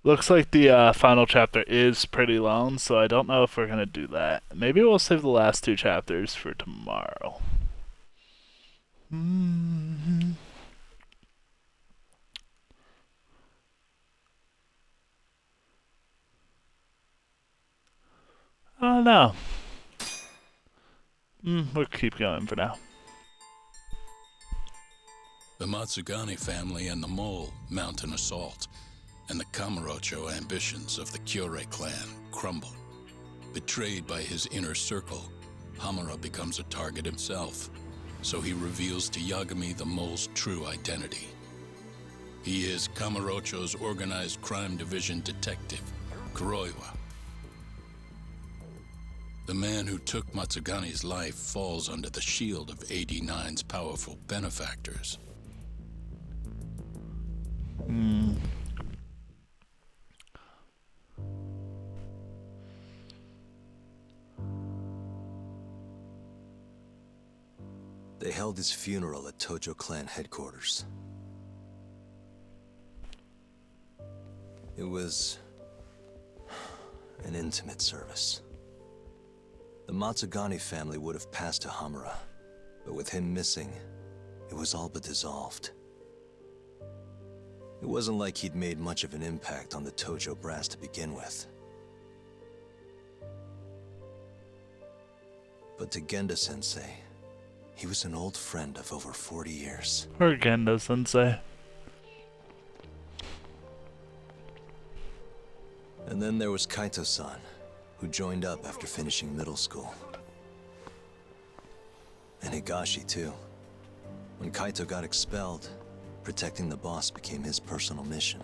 Looks like the final chapter is pretty long, so I don't know if we're gonna do that. Maybe we'll save the last two chapters for tomorrow. Mm-hmm. Oh no. We'll keep going for now. The Matsugani family and the Mole mount an assault, and the Kamurocho ambitions of the Kyorei clan crumble. Betrayed by his inner circle, Hamura becomes a target himself, so he reveals to Yagami the Mole's true identity. He is Kamurocho's organized crime division detective, Kuroiwa. The man who took Matsugani's life falls under the shield of AD9's powerful benefactors. They held his funeral at Tojo clan headquarters. It was an intimate service. The Matsugani family would have passed to Hamura, but with him missing, it was all but dissolved. It wasn't like he'd made much of an impact on the Tojo brass to begin with. But to Genda-sensei, he was an old friend of over 40 years. Or Genda-sensei. And then there was Kaito-san, who joined up after finishing middle school. And Higashi, too. When Kaito got expelled, protecting the boss became his personal mission.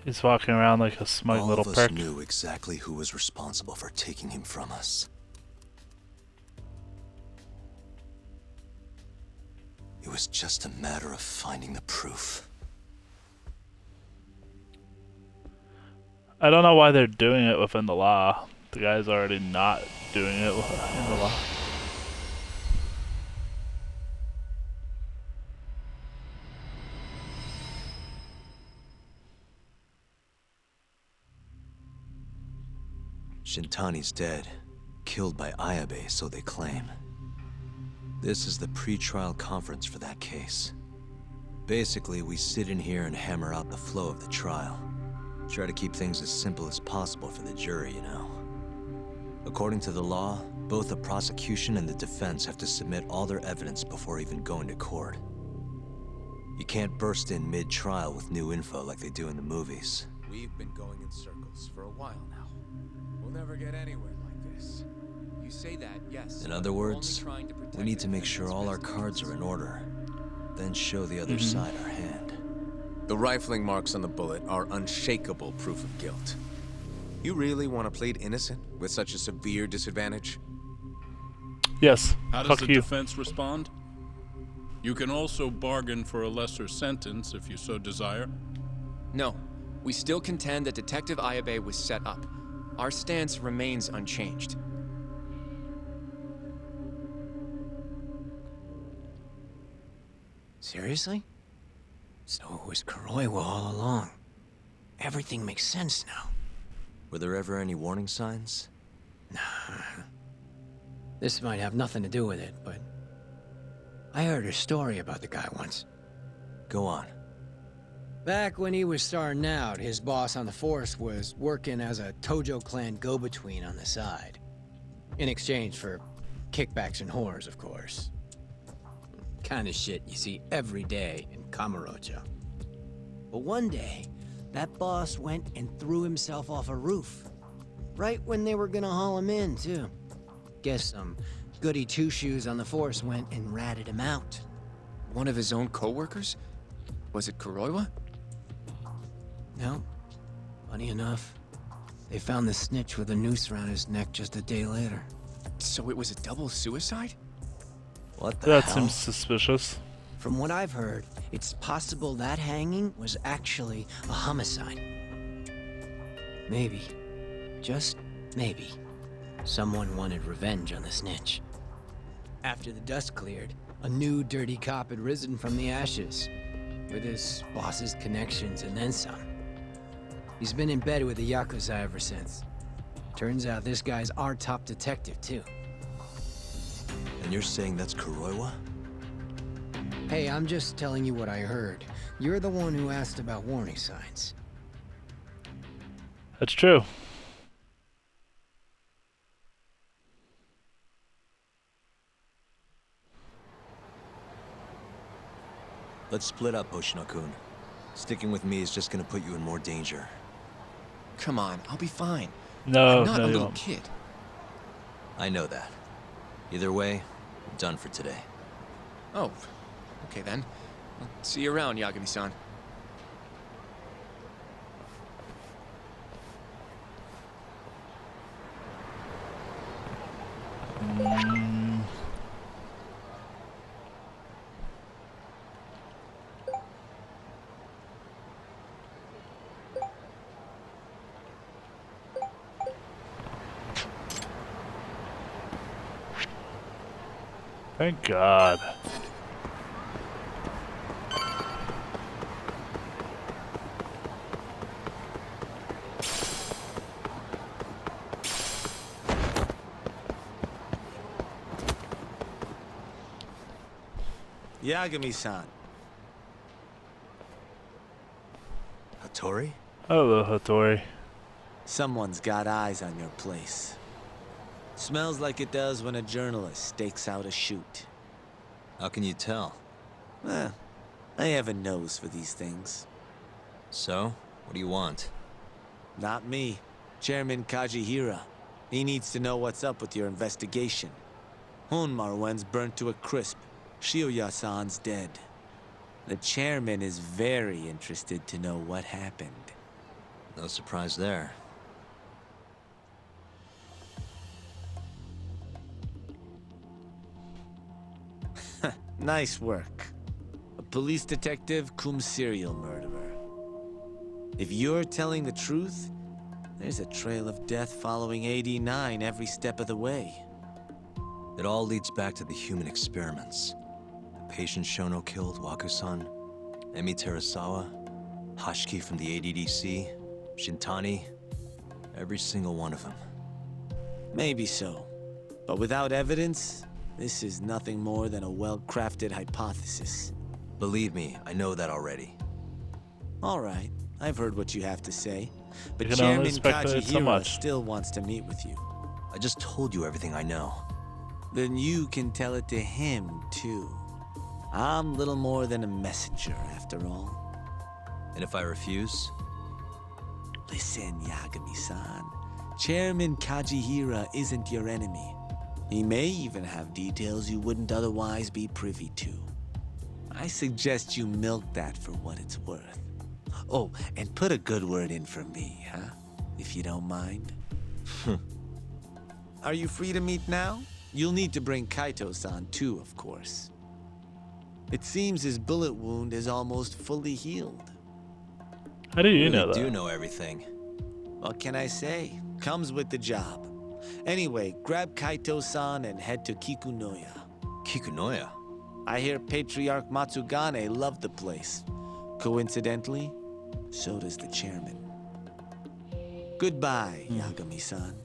He's walking around like a smug little All of us prick. knew exactly who was responsible for taking him from us. It was just a matter of finding the proof. I don't know why they're doing it within the law. The guy's already not doing it in the law. Shintani's dead, killed by Ayabe, so they claim. This is the pre-trial conference for that case. Basically, we sit in here and hammer out the flow of the trial. Try to keep things as simple as possible for the jury, you know. According to the law, both the prosecution and the defense have to submit all their evidence before even going to court. You can't burst in mid-trial with new info like they do in the movies. We've been going in circles for a while now. We'll never get anywhere like this. You say that, yes. In other words, we need to make sure all our cards are in order, then show the other side our hand. The rifling marks on the bullet are unshakable proof of guilt. You really want to plead innocent with such a severe disadvantage? Yes. How does Fuck the you. defense respond? You can also bargain for a lesser sentence if you so desire. No, we still contend that Detective Ayabe was set up. Our stance remains unchanged. Seriously? So it was Kuroiwa all along. Everything makes sense now. Were there ever any warning signs? This might have nothing to do with it, but I heard a story about the guy once. Go on. Back when he was starting out, his boss on the force was working as a Tojo clan go-between on the side. In exchange for kickbacks and whores, of course. Kind of shit you see every day in Kamurocho. But one day, that boss went and threw himself off a roof. Right when they were gonna haul him in, too. Guess some goody two-shoes on the force went and ratted him out. One of his own co-workers? Was it Kuroiwa? No. Funny enough, they found the snitch with a noose around his neck just a day later. So it was a double suicide? What the That hell? seems suspicious. From what I've heard, it's possible that hanging was actually a homicide. Maybe, just maybe, someone wanted revenge on the snitch. After the dust cleared, a new dirty cop had risen from the ashes, with his boss's connections and then some. He's been in bed with the Yakuza ever since. Turns out this guy's our top detective, too. And you're saying that's Kuroiwa? Hey, I'm just telling you what I heard. You're the one who asked about warning signs. That's true. Let's split up, Hoshino-kun. Sticking with me is just gonna put you in more danger. Come on, I'll be fine. No, I'm not no, a you little won't. kid. I know that. Either way, I'm done for today. Oh, okay then. I'll see you around, Yagami-san. Thank God. Yagami-san. Hattori? Hello, Hattori. Someone's got eyes on your place. Smells like it does when a journalist stakes out a shoot. How can you tell? Eh, I have a nose for these things. So, what do you want? Not me. Chairman Kajihira. He needs to know what's up with your investigation. Honmarwen's burnt to a crisp. Shioya-san's dead. The chairman is very interested to know what happened. No surprise there. Nice work. A police detective cum serial murderer. If you're telling the truth, there's a trail of death following AD9 every step of the way. It all leads back to the human experiments. The patient Shono killed, Wakusan, Emi Terasawa, Hashiki from the ADDC, Shintani, every single one of them. Maybe so. But without evidence, this is nothing more than a well-crafted hypothesis. Believe me, I know that already. All right, I've heard what you have to say. But You can only Chairman speculate so Kajihira much. still wants to meet with you. I just told you everything I know. Then you can tell it to him, too. I'm little more than a messenger, after all. And if I refuse? Listen, Yagami-san. Chairman Kajihira isn't your enemy. He may even have details you wouldn't otherwise be privy to. I suggest you milk that for what it's worth. Oh, and put a good word in for me, huh? If you don't mind. Are you free to meet now? You'll need to bring Kaito-san too, of course. It seems his bullet wound is almost fully healed. How do you really know that? do know everything. What can I say? Comes with the job. Anyway, grab Kaito-san and head to Kikunoya. Kikunoya? I hear Patriarch Matsugane loved the place. Coincidentally, so does the chairman. Goodbye, Yagami-san.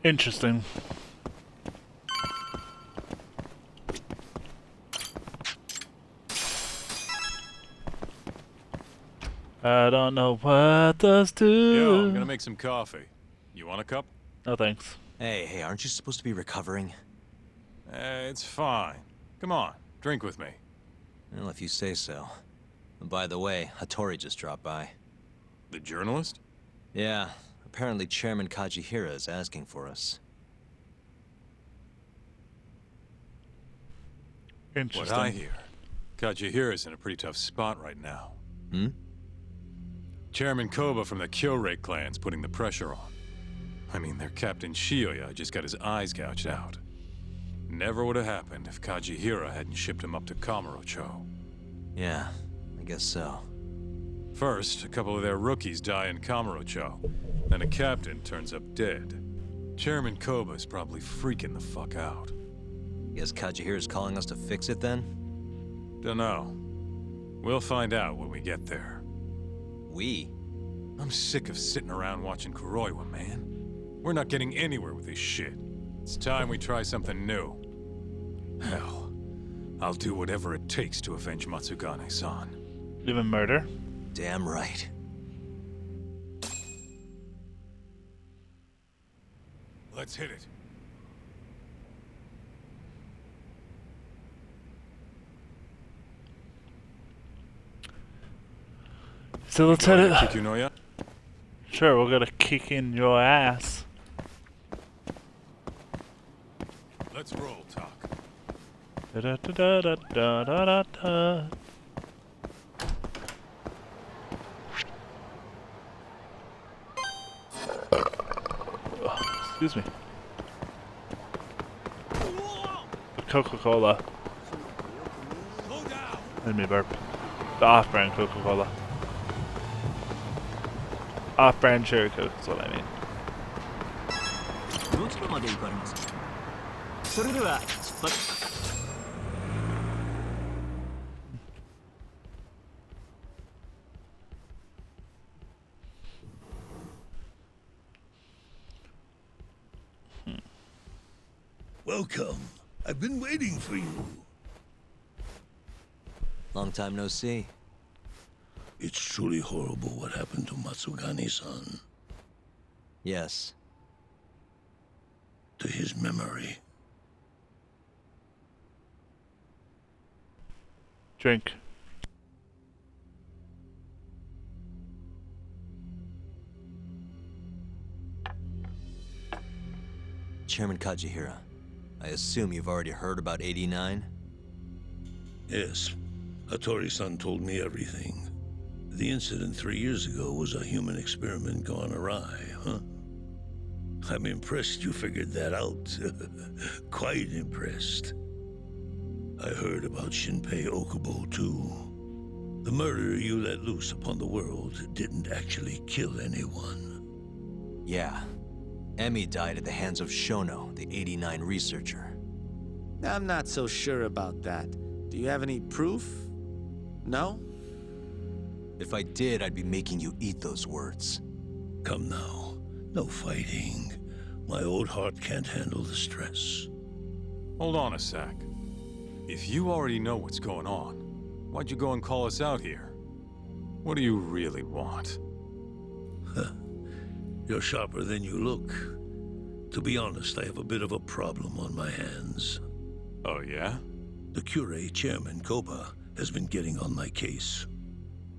Interesting. I don't know what those do. Yo, I'm gonna make some coffee. You want a cup? No thanks. Hey, aren't you supposed to be recovering? It's fine. Come on, drink with me. Well, if you say so. By the way, Hattori just dropped by. The journalist? Yeah, apparently Chairman Kajihira is asking for us. What Interesting. I hear, Kajihira's in a pretty tough spot right now. Hmm? Chairman Koba from the Kyorei clan's putting the pressure on. I mean, their Captain Shioya just got his eyes gouged out. Never would have happened if Kajihira hadn't shipped him up to Kamurocho. Yeah, I guess so. First, a couple of their rookies die in Kamurocho. Then a captain turns up dead. Chairman Koba's probably freaking the fuck out. Guess Kajihira's calling us to fix it then? Dunno. We'll find out when we get there. We? I'm sick of sitting around watching Kuroiwa, man. We're not getting anywhere with this shit. It's time we try something new. Hell, I'll do whatever it takes to avenge Matsugane-san. Even murder? Damn right. Let's hit it. So let's hit it. Kikunoya? Sure, we're gonna kick in your ass. Let's roll, Talk. Da da da da da da da da. Excuse me. Coca-Cola. Made me burp. The off-brand Coca-Cola. Off-brand cherry Coke is what I mean. どちらまで行かれますか。それでは出発。Welcome. I've been waiting for you. Long time no see. It's truly horrible what happened to Matsugane-san. Yes. To his memory. Drink. Chairman Kajihira, I assume you've already heard about 89? Yes. Hattori-san told me everything. The incident 3 years ago was a human experiment gone awry, huh? I'm impressed you figured that out. Quite impressed. I heard about Shinpei Okubo, too. The murder you let loose upon the world didn't actually kill anyone. Yeah. Emi died at the hands of Shono, the 89 researcher. I'm not so sure about that. Do you have any proof? No? If I did, I'd be making you eat those words. Come now. No fighting. My old heart can't handle the stress. Hold on a sec. If you already know what's going on, why'd you go and call us out here? What do you really want? You're sharper than you look. To be honest, I have a bit of a problem on my hands. Oh, yeah? The Cure chairman, Koba, has been getting on my case.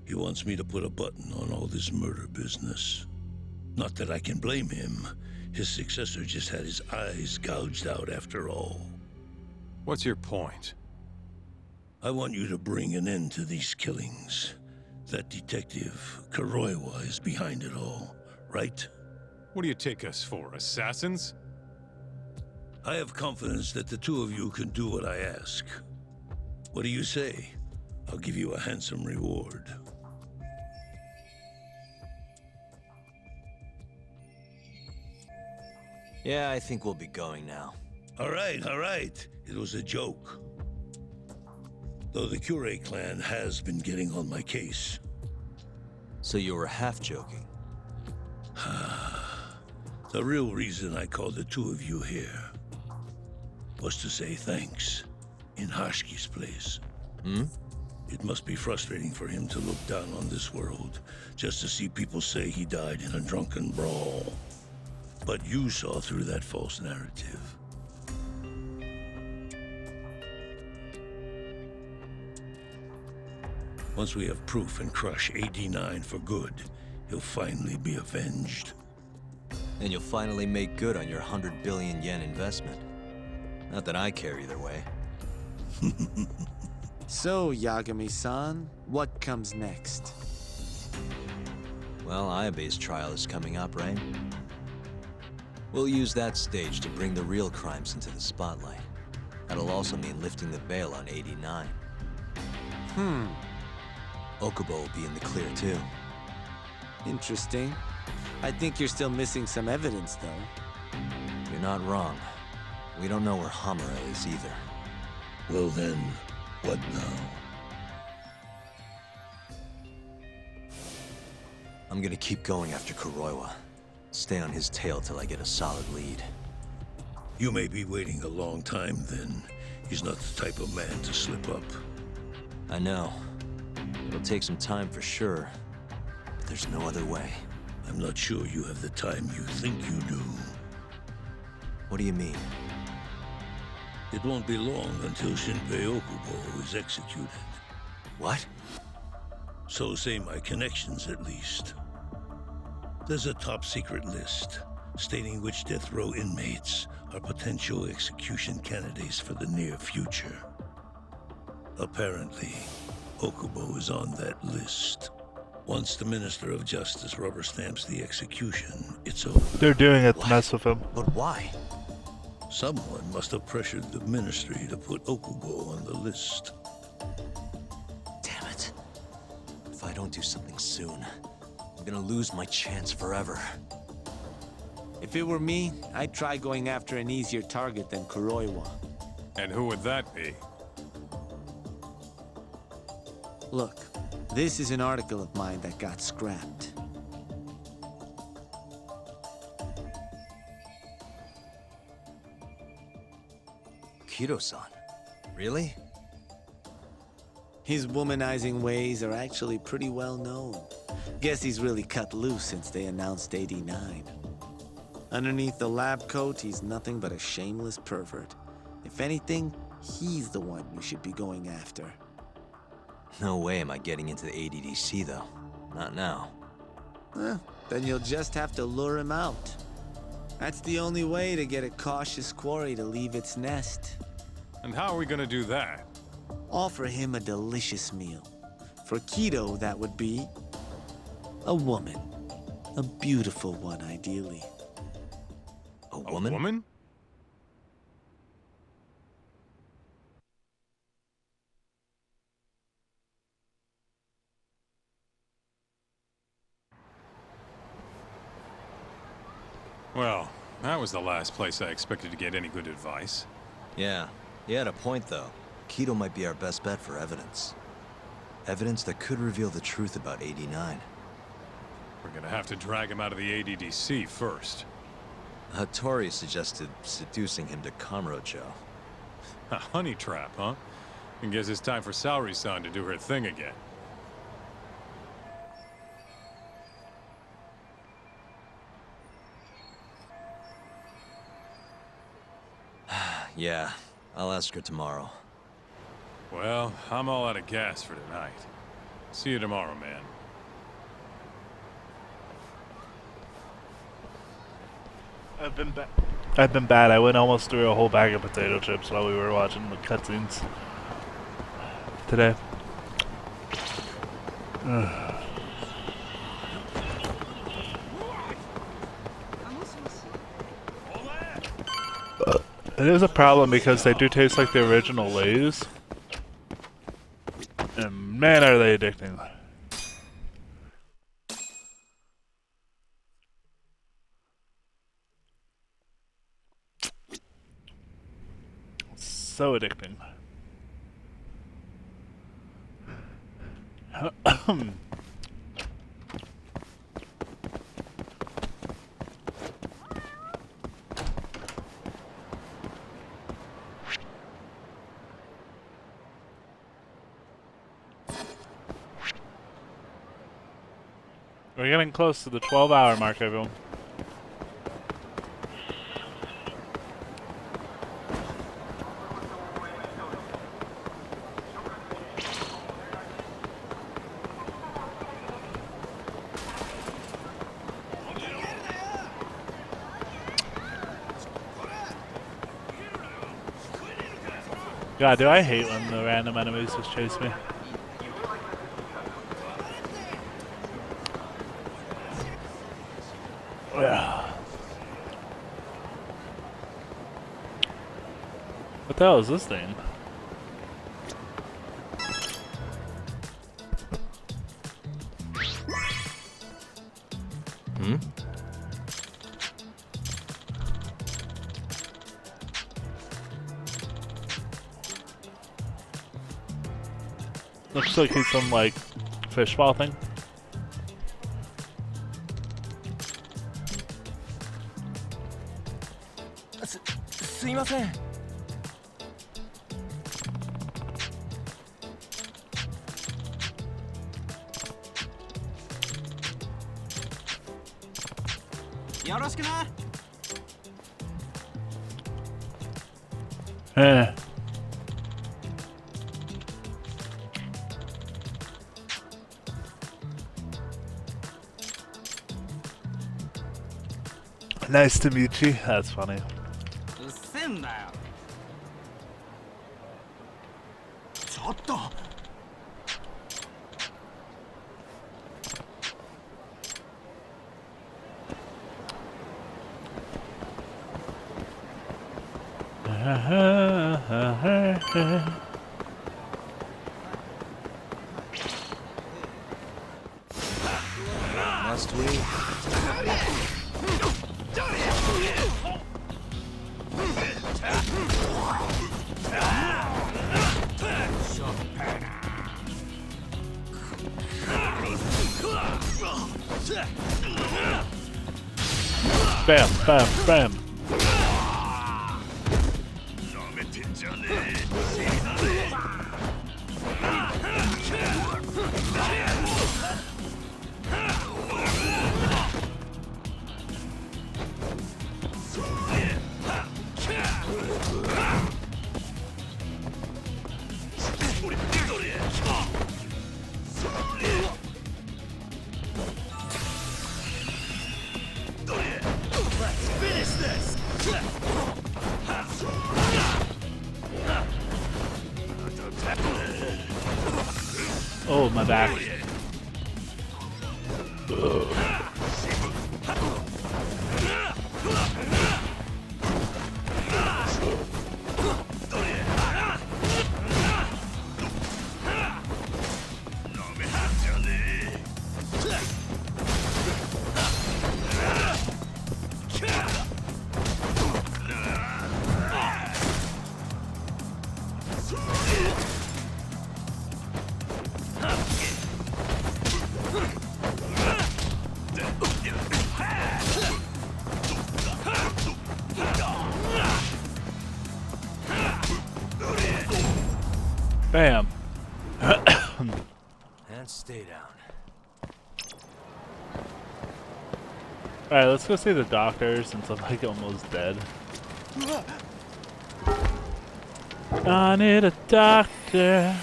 He wants me to put a button on all this murder business. Not that I can blame him. His successor just had his eyes gouged out after all. What's your point? I want you to bring an end to these killings. That detective, Kuroiwa, is behind it all, right? What do you take us for, assassins? I have confidence that the two of you can do what I ask. What do you say? I'll give you a handsome reward. Yeah, I think we'll be going now. All right, all right. It was a joke. Though the Cure clan has been getting on my case. So you were half joking? The real reason I called the two of you here was to say thanks in Hashki's place. Hmm? It must be frustrating for him to look down on this world, just to see people say he died in a drunken brawl. But you saw through that false narrative. Once we have proof and crush AD9 for good, he'll finally be avenged. And you'll finally make good on your 100 billion yen investment. Not that I care either way. So, Yagami-san, what comes next? Well, Ayabe's trial is coming up, right? We'll use that stage to bring the real crimes into the spotlight. That'll also mean lifting the veil on 89. Okubo will be in the clear too. Interesting. I think you're still missing some evidence, though. You're not wrong. We don't know where Hamura is either. Well then, what now? I'm gonna keep going after Kuroiwa. Stay on his tail till I get a solid lead. You may be waiting a long time then. He's not the type of man to slip up. I know. It'll take some time for sure, but there's no other way. I'm not sure you have the time you think you do. What do you mean? It won't be long until Shinpei Okubo is executed. What? So say my connections, at least. There's a top-secret list stating which death row inmates are potential execution candidates for the near future. Apparently, Okubo is on that list. Once the Minister of Justice rubber stamps the execution, it's over. They're doing it to mess with him. But why? Someone must have pressured the Ministry to put Okubo on the list. Damn it. If I don't do something soon, I'm gonna lose my chance forever. If it were me, I'd try going after an easier target than Kuroiwa. And who would that be? Look, this is an article of mine that got scrapped. Kido-san? Really? His womanizing ways are actually pretty well known. Guess he's really cut loose since they announced 89. Underneath the lab coat, he's nothing but a shameless pervert. If anything, he's the one you should be going after. No way am I getting into the ADDC, though. Not now. Then you'll just have to lure him out. That's the only way to get a cautious quarry to leave its nest. And how are we gonna do that? Offer him a delicious meal. For Kido, that would be a woman. A beautiful one, ideally. A woman? A woman? Well, that was the last place I expected to get any good advice. Yeah, he had a point, though. Kido might be our best bet for evidence. Evidence that could reveal the truth about 89. We're gonna have to drag him out of the ADDC first. Hattori suggested seducing him to Kamurocho. A honey trap, huh? I guess it's time for Saori-san to do her thing again. Yeah, I'll ask her tomorrow. Well, I'm all out of gas for tonight. See you tomorrow, man. I've been bad. I went almost through a whole bag of potato chips while we were watching the cutscenes today. It is a problem because they do taste like the original Lay's. And man, are they addicting. So addicting. We're getting close to the 12-hour mark, everyone. God, do I hate when the random enemies just chase me. What the hell is this thing? Hmm? Looks like he's some like fishball thing. Eh. Nice to meet you. That's funny. うっせんだよ。ちょっと。Must we? Bam, bam, bam. Oh, my back. Bam. And stay down. Alright, let's go see the doctor since I'm like almost dead. I need a doctor.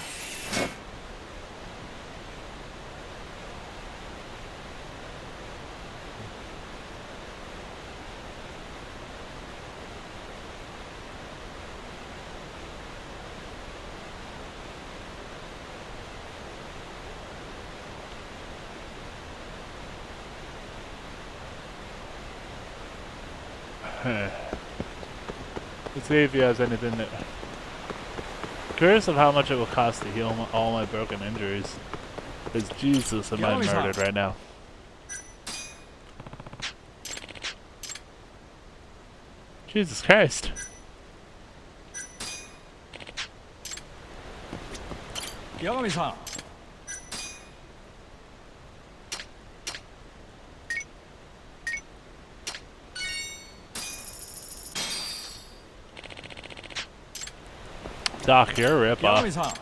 Let's see if he has anything that... Curious of how much it will cost to heal all my broken injuries. Because Jesus, am I murdered right now. Jesus Christ. Yagami-san. Doc, you're a ripoff. Yagami-san.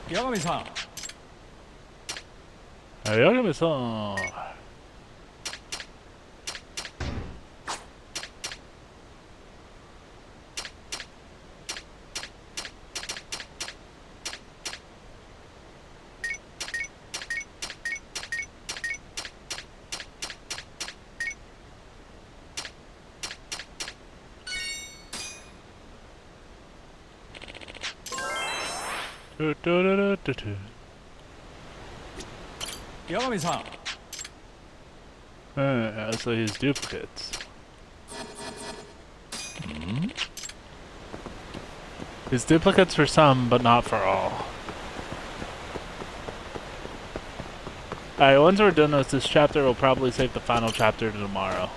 Yagami-san. Yagami-san. Yagami-san. So he's duplicates. He's duplicates for some, but not for all. Alright, once we're done with this chapter, we'll probably save the final chapter to tomorrow.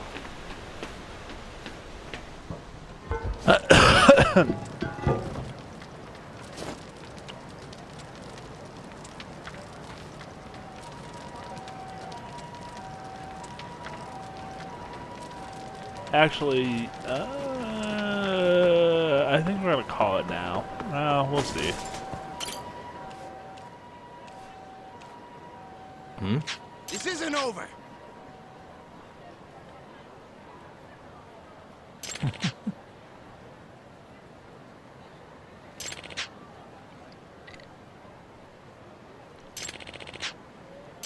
Actually, I think we're gonna call it now. We'll see. This isn't over.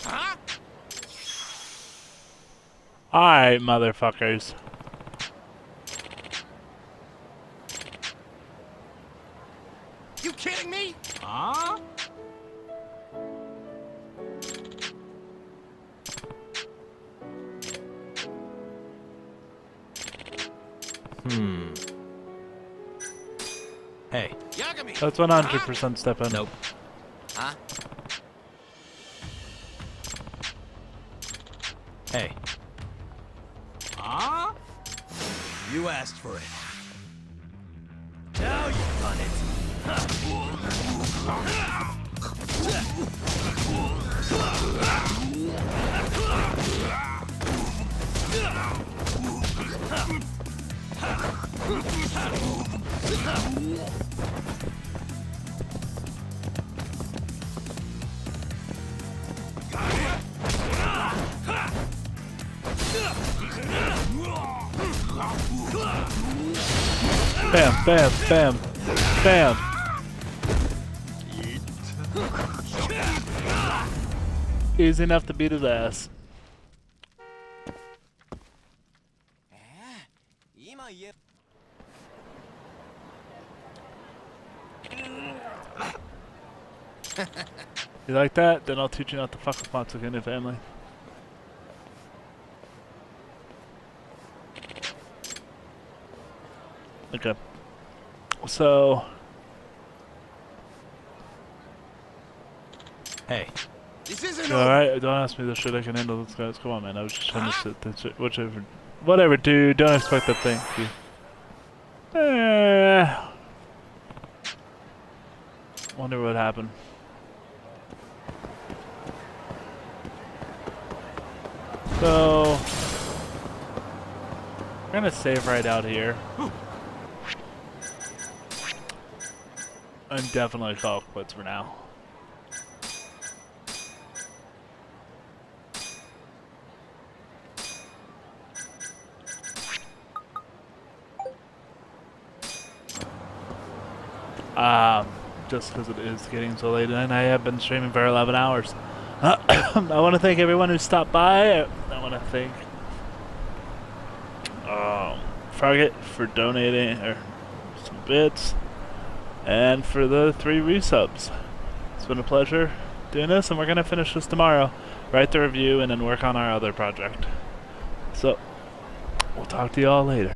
Huh? Alright, motherfuckers. You kidding me? Huh? Hey. Yagami. That's 100% step in. Nope. Huh? Hey. Huh? You asked for it. Now you've done it. Bam, bam, bam, bam. Easy enough to beat his ass. You like that? Then I'll teach you not to fuck with Matsuka and your family. Okay. So... Hey. This isn't Alright, don't ask me this shit, I can handle this, guys. Come on, man. I was just trying to sit this shit. Whatever, dude. Don't expect that thing. Wonder what happened. So... we're gonna save right out here. And definitely call it quits for now. Just because it is getting so late, and I have been streaming for 11 hours. I want to thank everyone who stopped by. I want to thank Fargate for donating some bits, and for the 3 resubs. It's been a pleasure doing this, and we're going to finish this tomorrow. Write the review, and then work on our other project. So, we'll talk to you all later.